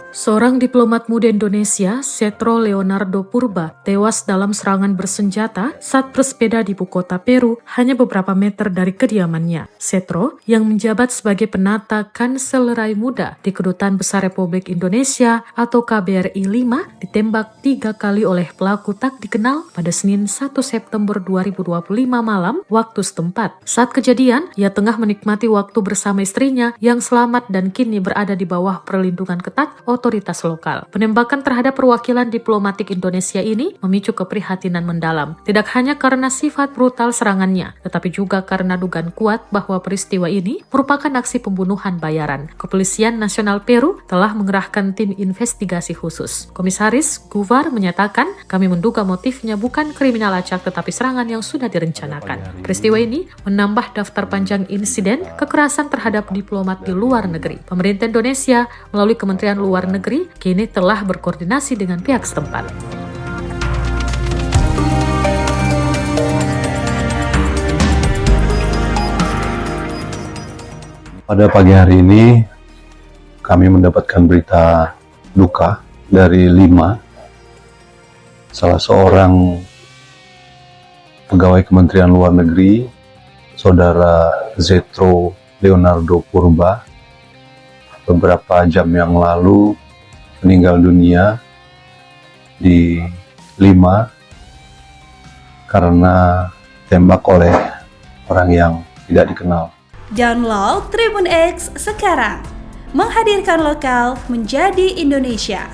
Seorang diplomat muda Indonesia, Setro Leonardo Purba, tewas dalam serangan bersenjata saat bersepeda di ibu kota Peru hanya beberapa meter dari kediamannya. Setro, yang menjabat sebagai penata Kanselerai Muda di Kedutaan Besar Republik Indonesia atau KBRI 5, ditembak 3 kali oleh pelaku tak dikenal pada Senin 1 September 2025 malam waktu setempat. Saat kejadian, ia tengah menikmati waktu bersama istrinya yang selamat dan kini berada di bawah perlindungan ketat otoritas lokal. Penembakan terhadap perwakilan diplomatik Indonesia ini memicu keprihatinan mendalam. Tidak hanya karena sifat brutal serangannya, tetapi juga karena dugaan kuat bahwa peristiwa ini merupakan aksi pembunuhan bayaran. Kepolisian Nasional Peru telah mengerahkan tim investigasi khusus. Komisaris Guvar menyatakan, kami menduga motifnya bukan kriminal acak tetapi serangan yang sudah direncanakan. Peristiwa ini menambah daftar panjang insiden kekerasan terhadap diplomat di luar negeri. Pemerintah Indonesia melalui Kementerian Luar Negeri kini telah berkoordinasi dengan pihak setempat. Pada pagi hari ini kami mendapatkan berita duka dari 5 salah seorang pegawai Kementerian Luar Negeri, Saudara Setro Leonardo Purba, beberapa jam yang lalu meninggal dunia di 5 karena tembak oleh orang yang tidak dikenal. Download Tribun X sekarang, menghadirkan lokal menjadi Indonesia.